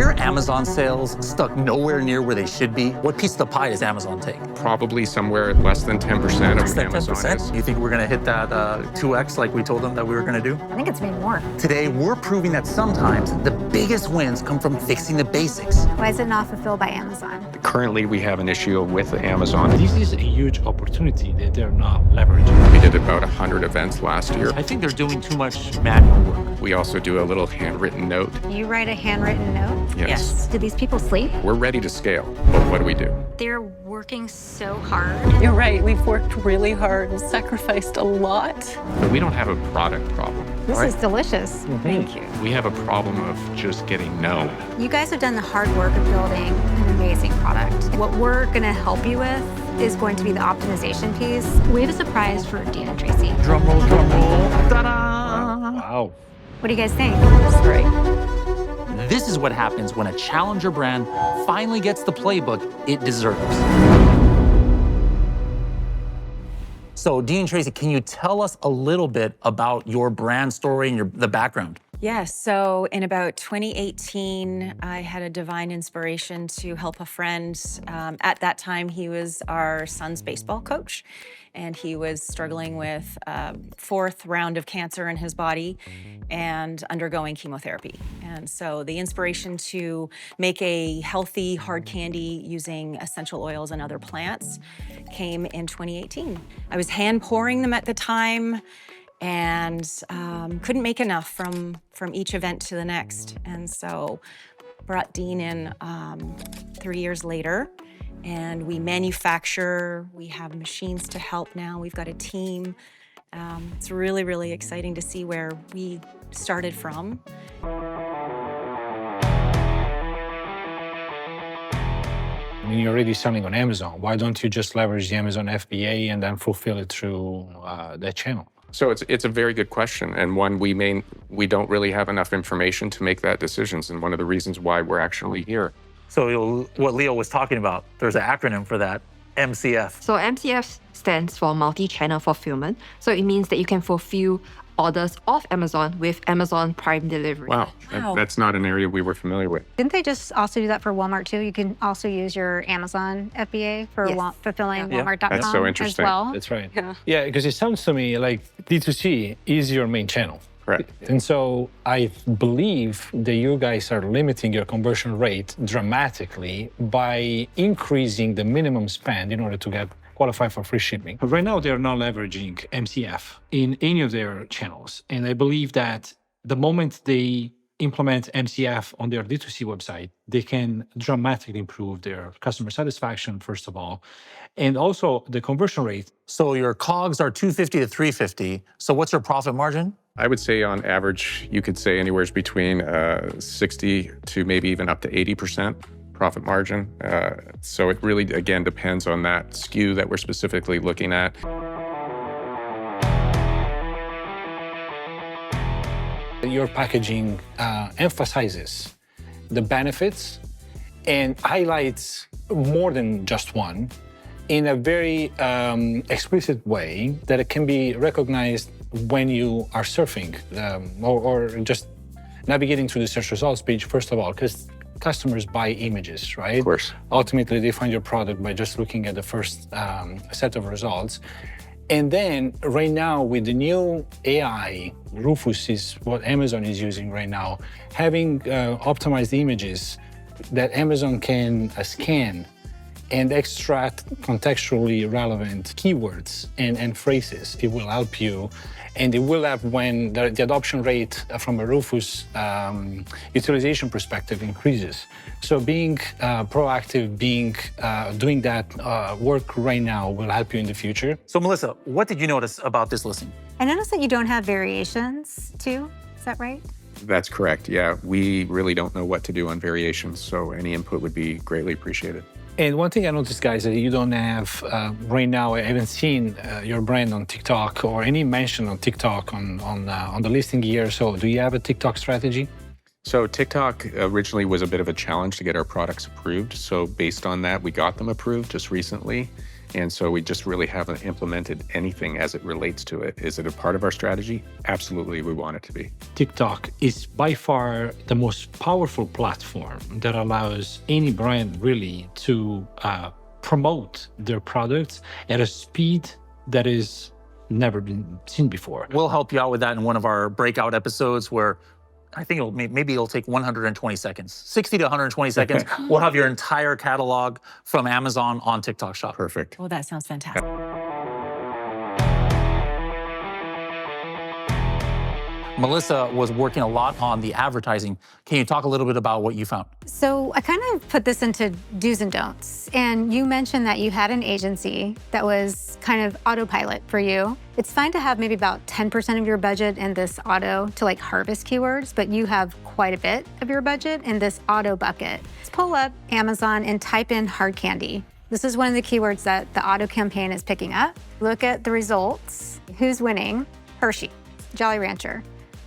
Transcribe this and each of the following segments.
Why are Amazon sales stuck nowhere near where they should be? What piece of the pie does Amazon take? Probably somewhere less than 10% of Less than Amazon 10%? is. Do you think we're going to hit that 2x like we told them that we were going to do? I think it's made more. Today, we're proving that sometimes the biggest wins come from fixing the basics. Why is it not fulfilled by Amazon? Currently, we have an issue with Amazon. This is a huge opportunity that they're not leveraging. We did about 100 events last year. I think they're doing too much manual work. We also do a little handwritten note. You write a handwritten note? Yes. Do these people sleep? We're ready to scale, but what do we do? They're working so hard. You're right, we've worked really hard and sacrificed a lot. But we don't have a product problem. This is delicious. Thank you. We have a problem of just getting known. You guys have done the hard work of building an amazing product. What we're going to help you with is going to be the optimization piece. We have a surprise for Dean and Tracy. Drum roll, ta-da! Wow. What do you guys think? It's great. This is what happens when a challenger brand finally gets the playbook it deserves. So, Dean and Tracy, can you tell us a little bit about your brand story and the background? Yes, so in about 2018, I had a divine inspiration to help a friend. At that time, he was our son's baseball coach, and he was struggling with fourth round of cancer in his body and undergoing chemotherapy. And so the inspiration to make a healthy hard candy using essential oils and other plants came in 2018. I was hand pouring them at the time, and couldn't make enough from each event to the next. And so brought Dean in 3 years later, and we manufacture, we have machines to help now, we've got a team. It's really, really exciting to see where we started from. I mean, you're already selling on Amazon. Why don't you just leverage the Amazon FBA and then fulfill it through that channel? So it's a very good question, and one we don't really have enough information to make that decisions, and one of the reasons why we're actually here. So, what Leo was talking about, there's an acronym for that, MCF. So MCF stands for multi-channel fulfillment. So it means that you can fulfill orders off Amazon with Amazon Prime Delivery. Wow, that's not an area we were familiar with. Didn't they just also do that for Walmart too? You can also use your Amazon FBA for Yes. fulfilling Yeah. Walmart.com That's so as interesting. well. That's right. Yeah. Yeah, because it sounds to me like D2C is your main channel. Correct. And so I believe that you guys are limiting your conversion rate dramatically by increasing the minimum spend in order to qualify for free shipping. But right now, they're not leveraging MCF in any of their channels. And I believe that the moment they implement MCF on their D2C website, they can dramatically improve their customer satisfaction, first of all, and also the conversion rate. So your COGS are 250 to 350. So what's your profit margin? I would say on average, you could say anywhere between 60 to maybe even up to 80% profit margin. So it really, again, depends on that SKU that we're specifically looking at. Your packaging emphasizes the benefits and highlights more than just one in a very explicit way that it can be recognized when you are surfing or just navigating through the search results page, first of all, because customers buy images, right? Of course. Ultimately, they find your product by just looking at the first set of results. And then right now with the new AI, Rufus is what Amazon is using right now, having optimized images that Amazon can scan and extract contextually relevant keywords and phrases. It will help you. And it will help when the adoption rate from a Rufus utilization perspective increases. So being proactive, doing that work right now will help you in the future. So Melissa, what did you notice about this listing? I noticed that you don't have variations too. Is that right? That's correct. Yeah, we really don't know what to do on variations, so any input would be greatly appreciated. And one thing I noticed, guys, that you don't have right now, I haven't seen your brand on TikTok or any mention on TikTok on the listing here. So do you have a TikTok strategy? So TikTok originally was a bit of a challenge to get our products approved. So based on that, we got them approved just recently. And so we just really haven't implemented anything as it relates to it. Is it a part of our strategy? Absolutely, we want it to be. TikTok is by far the most powerful platform that allows any brand really to promote their products at a speed that is never been seen before. We'll help you out with that in one of our breakout episodes where I think maybe it'll take 120 seconds, 60 to 120 seconds. We'll have your entire catalog from Amazon on TikTok Shop. Perfect. Oh, that sounds fantastic. Melissa was working a lot on the advertising. Can you talk a little bit about what you found? So I kind of put this into do's and don'ts. And you mentioned that you had an agency that was kind of autopilot for you. It's fine to have maybe about 10% of your budget in this auto to like harvest keywords, but you have quite a bit of your budget in this auto bucket. Let's pull up Amazon and type in hard candy. This is one of the keywords that the auto campaign is picking up. Look at the results. Who's winning? Hershey, Jolly Rancher.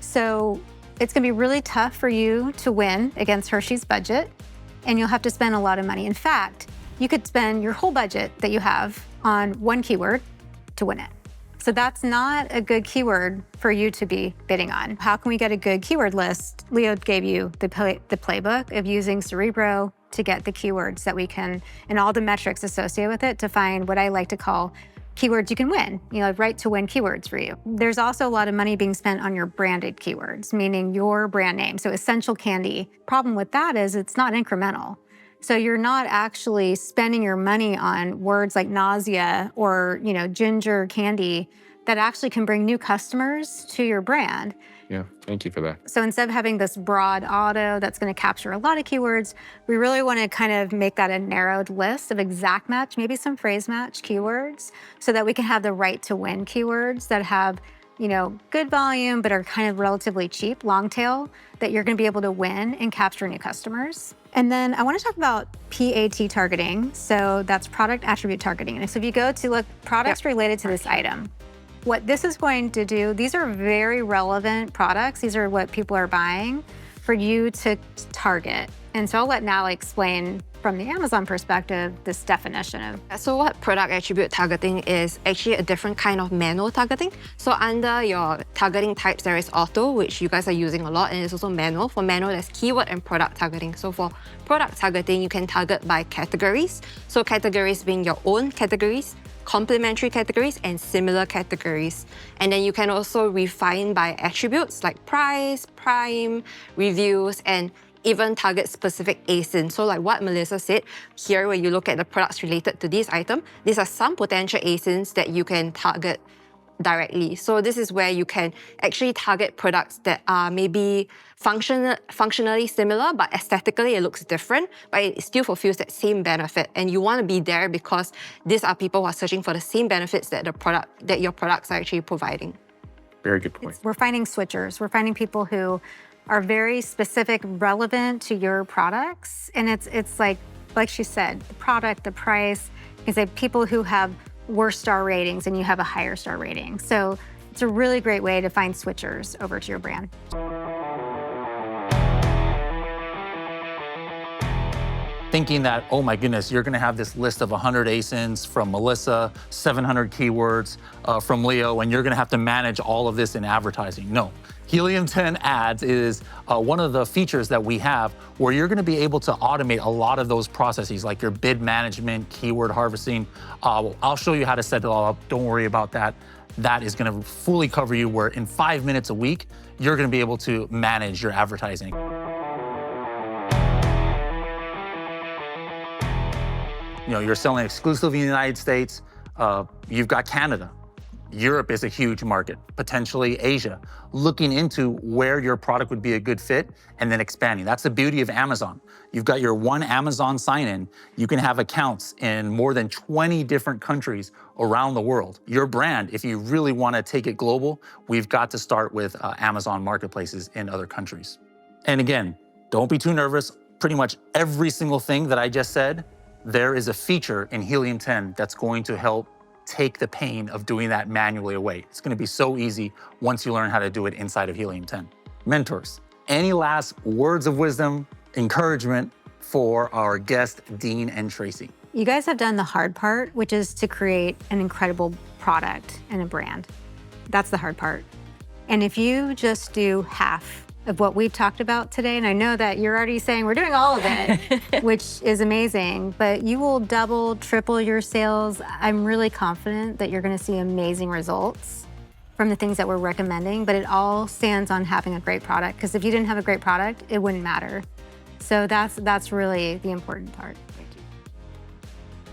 So it's gonna be really tough for you to win against Hershey's budget, and you'll have to spend a lot of money. In fact, you could spend your whole budget that you have on one keyword to win it. So that's not a good keyword for you to be bidding on. How can we get a good keyword list? Leo gave you the playbook of using Cerebro to get the keywords that we can, and all the metrics associated with it to find what I like to call keywords you can win, right to win keywords for you. There's also a lot of money being spent on your branded keywords, meaning your brand name. So essential candy. Problem with that is it's not incremental. So you're not actually spending your money on words like nausea or, ginger candy that actually can bring new customers to your brand. Yeah, thank you for that. So instead of having this broad auto that's going to capture a lot of keywords, we really want to kind of make that a narrowed list of exact match, maybe some phrase match keywords, so that we can have the right to win keywords that have, good volume, but are kind of relatively cheap, long tail, that you're going to be able to win and capture new customers. And then I want to talk about PAT targeting. So that's product attribute targeting. And so if you go to look products related to this item, what this is going to do, these are very relevant products. These are what people are buying for you to target. And so I'll let Natalie explain from the Amazon perspective this definition of. So what product attribute targeting is actually a different kind of manual targeting. So under your targeting types, there is auto, which you guys are using a lot, and it's also manual. For manual, there's keyword and product targeting. So for product targeting, you can target by categories. So categories being your own categories, complementary categories, and similar categories. And then you can also refine by attributes like price, prime, reviews, and even target specific ASIN. So like what Melissa said, here when you look at the products related to this item, these are some potential ASINs that you can target directly. So this is where you can actually target products that are maybe functionally similar, but aesthetically it looks different, but it still fulfills that same benefit. And you want to be there because these are people who are searching for the same benefits that your products are actually providing. Very good point. We're finding switchers. We're finding people who are very specific, relevant to your products. And it's like she said, the product, the price. You can say people who have worse star ratings and you have a higher star rating. So it's a really great way to find switchers over to your brand. Thinking that, oh my goodness, you're gonna have this list of 100 ASINs from Melissa, 700 keywords from Leo, and you're gonna have to manage all of this in advertising. No. Helium 10 Ads is one of the features that we have where you're gonna be able to automate a lot of those processes, like your bid management, keyword harvesting. I'll show you how to set it all up. Don't worry about that. That is gonna fully cover you where in 5 minutes a week, you're gonna be able to manage your advertising. You're selling exclusively in the United States. You've got Canada. Europe is a huge market, potentially Asia. Looking into where your product would be a good fit and then expanding. That's the beauty of Amazon. You've got your one Amazon sign-in. You can have accounts in more than 20 different countries around the world. Your brand, if you really want to take it global, we've got to start with Amazon marketplaces in other countries. And again, don't be too nervous. Pretty much every single thing that I just said, there is a feature in Helium 10 that's going to help take the pain of doing that manually away. It's gonna be so easy once you learn how to do it inside of Helium 10. Mentors, any last words of wisdom, encouragement for our guest, Dean and Tracy? You guys have done the hard part, which is to create an incredible product and a brand. That's the hard part. And if you just do half of what we've talked about today, and I know that you're already saying we're doing all of it, which is amazing, but you will double, triple your sales. I'm really confident that you're gonna see amazing results from the things that we're recommending, but it all stands on having a great product, because if you didn't have a great product, it wouldn't matter. So that's really the important part.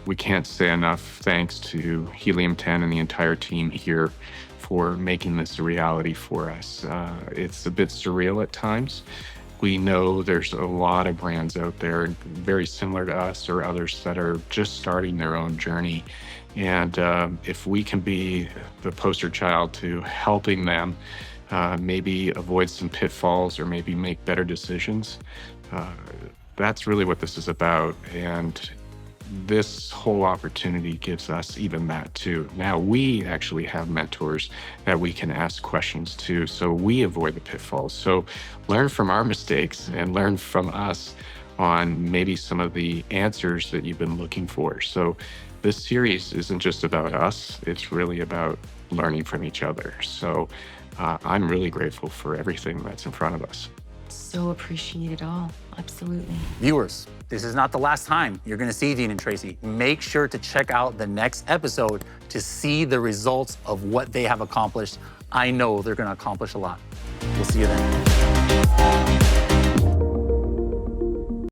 We can't say enough thanks to Helium 10 and the entire team here for making this a reality for us. It's a bit surreal at times. We know there's a lot of brands out there very similar to us or others that are just starting their own journey. And if we can be the poster child to helping them maybe avoid some pitfalls or maybe make better decisions, that's really what this is about. And this whole opportunity gives us even that too. Now we actually have mentors that we can ask questions to, so we avoid the pitfalls. So learn from our mistakes and learn from us on maybe some of the answers that you've been looking for. So this series isn't just about us, it's really about learning from each other. So I'm really grateful for everything that's in front of us. So appreciate it all. Absolutely. Viewers, this is not the last time you're gonna see Dean and Tracy. Make sure to check out the next episode to see the results of what they have accomplished. I know they're gonna accomplish a lot. We'll see you then.